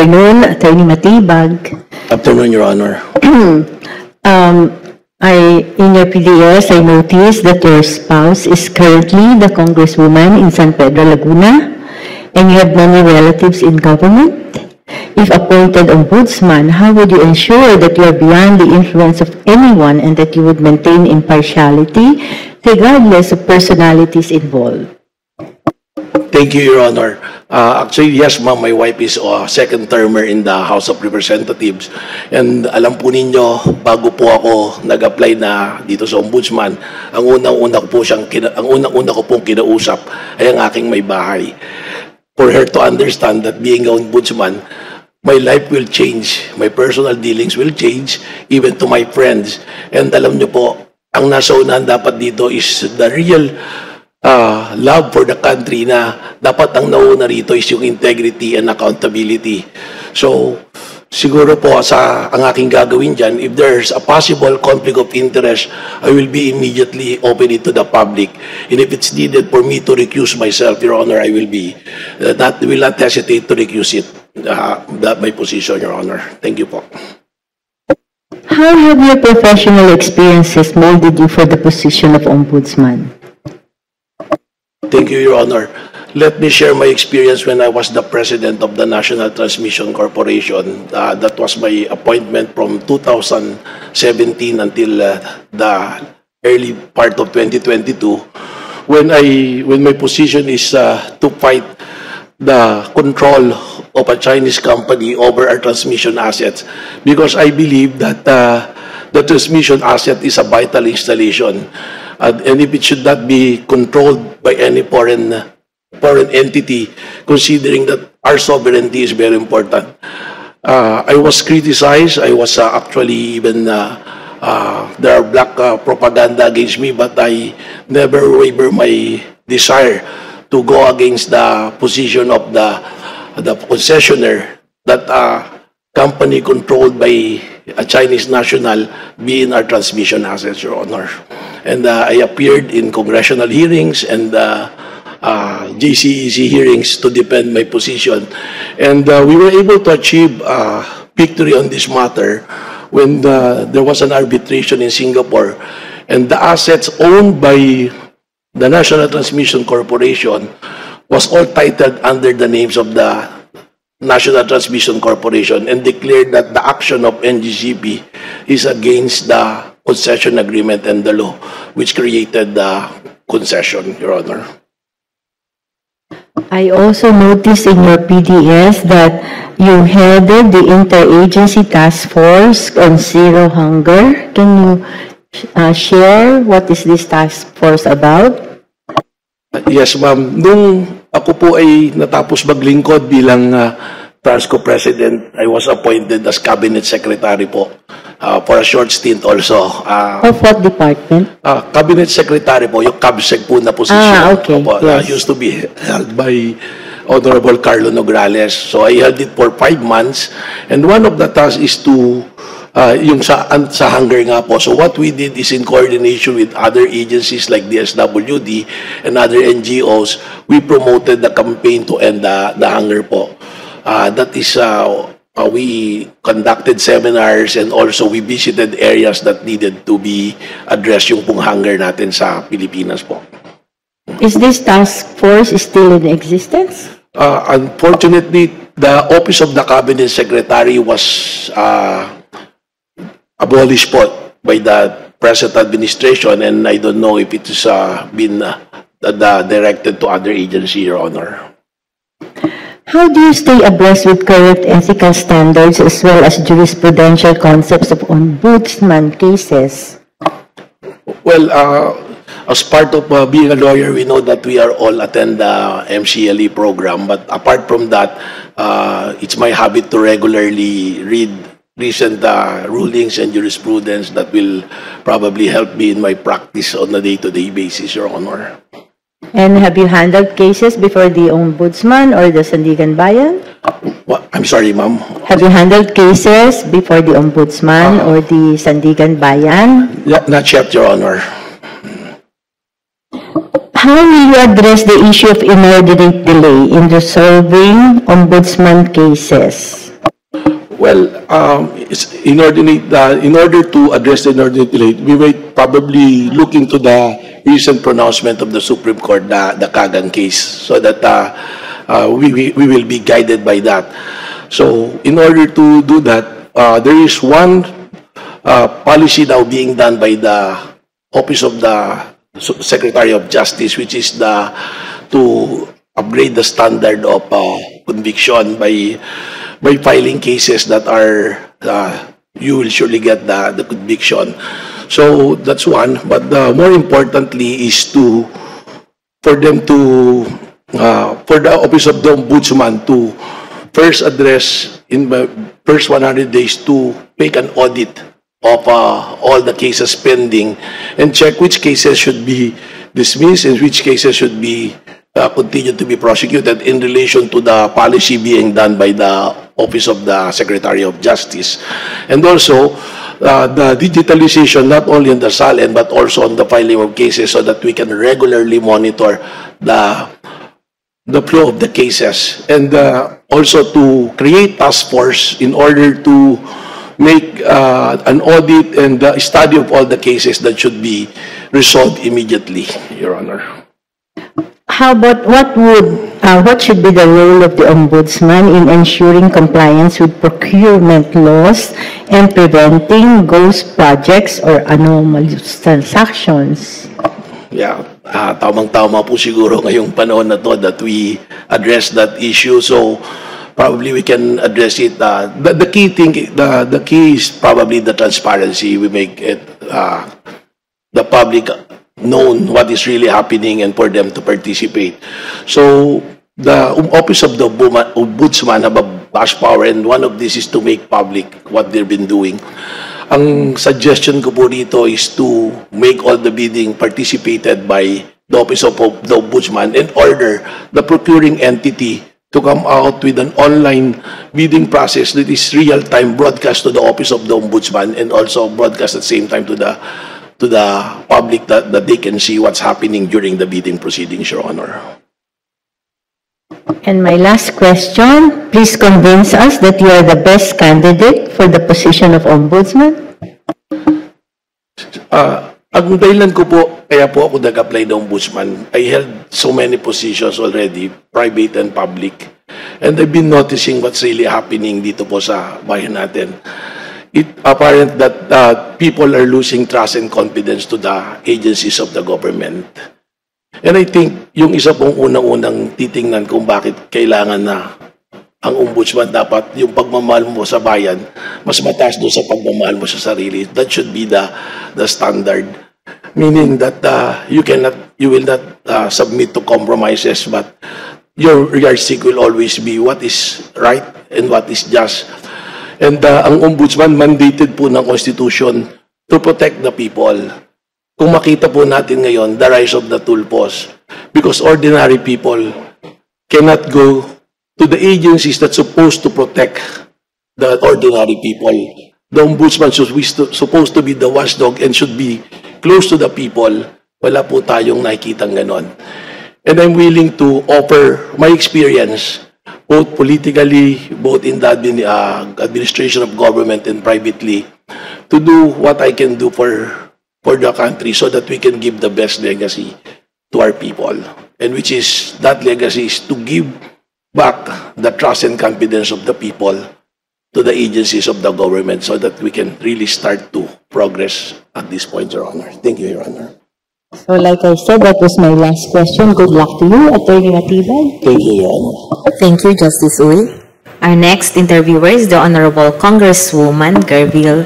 afternoon, Attorney Matibag. Afternoon, Your Honor. In your PDS, I noticed that your spouse is currently the congresswoman in San Pedro, Laguna, and you have many relatives in government. If appointed ombudsman, how would you ensure that you are beyond the influence of anyone and that you would maintain impartiality regardless of personalities involved? Thank you, Your Honor. Actually, yes, ma'am, my wife is a second termer in the House of Representatives. And alam po ninyo, bago po ako nag-apply na dito sa ombudsman, ang unang-una ko pong kinausap ay ang aking may bahay. For her to understand that being an ombudsman, my life will change, my personal dealings will change, even to my friends. And alam niyo po, ang nasa unahan dapat dito is the real love for the country, na dapat ang nauna rito is yung integrity and accountability. So, siguro po ang aking gagawin dyan, if there's a possible conflict of interest, I will be immediately open it to the public. And if it's needed for me to recuse myself, Your Honor, I will not hesitate to recuse it, my position, Your Honor. Thank you po. How have your professional experiences molded you for the position of ombudsman? Thank you, Your Honor. Let me share my experience when I was the president of the National Transmission Corporation. That was my appointment from 2017 until the early part of 2022, when my position is to fight the control of a Chinese company over our transmission assets, because I believe that the transmission asset is a vital installation. And if it should not be controlled by any foreign entity, considering that our sovereignty is very important. I was criticized. I was actually even there are black propaganda against me, but I never waver my desire to go against the position of the concessionaire, that company controlled by a Chinese national be in our transmission assets, Your Honor. And I appeared in congressional hearings and JCEC hearings to defend my position. And we were able to achieve victory on this matter when there was an arbitration in Singapore, and the assets owned by the National Transmission Corporation was all titled under the names of the National Transmission Corporation, and declared that the action of NGCP is against the concession agreement and the law which created the concession, Your Honor. I also noticed in your PDS that you headed the Interagency Task Force on Zero Hunger. Can you share what is this task force about? Yes, ma'am. Nung ako po ay natapos maglingkod bilang TRANSCO President, I was appointed as Cabinet Secretary po for a short stint also. Of what department? Cabinet Secretary po, yung CABSEC po na position. Okay. Yes. Used to be held by Honorable Carlo Nograles. So I held it for 5 months, and one of the tasks is to yung sa hunger nga po. So what we did is, in coordination with other agencies like the SWD and other NGOs, we promoted the campaign to end the hunger po. That is, we conducted seminars, and also we visited areas that needed to be addressed yung pong hunger natin sa Pilipinas po. Is this task force still in existence? Unfortunately, the office of the Cabinet Secretary was abolished po by the present administration, and I don't know if it has been directed to other agency, Your Honor. How do you stay abreast with current ethical standards as well as jurisprudential concepts of ombudsman cases? Well, as part of being a lawyer, we know that we are all attend the MCLE program. But apart from that, it's my habit to regularly read recent rulings and jurisprudence that will probably help me in my practice on a day-to-day basis, Your Honor. And have you handled cases before the Ombudsman or the Sandigan Bayan? I'm sorry, ma'am. Have you handled cases before the Ombudsman or the Sandigan Bayan? Not yet, Your Honor. How will you address the issue of inordinate delay in resolving Ombudsman cases? Well, it's in order to address the inordinate delay, we might probably look into the recent pronouncement of the Supreme Court, the Kagan case, so that we will be guided by that. So, in order to do that, there is one policy now being done by the Office of the Secretary of Justice, which is to upgrade the standard of conviction by filing cases that are, you will surely get the conviction. So that's one. But more importantly is for the Office of the Ombudsman to first address in the first 100 days to make an audit of all the cases pending and check which cases should be dismissed and which cases should be continue to be prosecuted in relation to the policy being done by the Office of the Secretary of Justice. And also, the digitalization not only on the SALN but also on the filing of cases so that we can regularly monitor the flow of the cases. And also to create task force in order to make an audit and study of all the cases that should be resolved immediately, Your Honor. How about what should be the role of the Ombudsman in ensuring compliance with procurement laws and preventing ghost projects or anomalous transactions? Yeah, tamang-tama po siguro ngayong panahon na to that we address that issue. So probably we can address it. The key is probably the transparency. We make it the public known what is really happening and for them to participate. So the Office of the Ombudsman have a vast power, and one of this is to make public what they've been doing. Ang suggestion ko po dito is to make all the bidding participated by the Office of the Ombudsman and order the procuring entity to come out with an online bidding process that is real-time broadcast to the Office of the Ombudsman and also broadcast at the same time to the public that they can see what's happening during the bidding proceedings, Your Honor. And my last question, please convince us that you are the best candidate for the position of Ombudsman. Ang dahilan ko po, kaya po ako nag-apply na Ombudsman, I held so many positions already, private and public. And I've been noticing what's really happening dito po sa bayan natin. It's apparent that people are losing trust and confidence to the agencies of the government. And I think yung isa pong unang-unang titingnan kung bakit kailangan na ang ombudsman dapat yung pagmamahal mo sa bayan mas mataas doon sa pagmamahal mo sa sarili. That should be the standard. Meaning that you will not submit to compromises, but your yardstick will always be what is right and what is just. And ang ombudsman mandated po ng Constitution to protect the people. Kung makita po natin ngayon, the rise of the tulpos, because ordinary people cannot go to the agencies that's supposed to protect the ordinary people. The ombudsman should be supposed to be the watchdog and should be close to the people. Wala po tayong nakikitang ganon. And I'm willing to offer my experience both politically, both in the administration of government and privately, to do what I can do for the country so that we can give the best legacy to our people. And which is, that legacy is to give back the trust and confidence of the people to the agencies of the government so that we can really start to progress at this point, Your Honor. Thank you, Your Honor. So like I said, that was my last question. Good luck to you, Attorney Matibay. Thank you, Your Honor. Thank you, Justice Uy. Our next interviewer is the Honorable Congresswoman Garville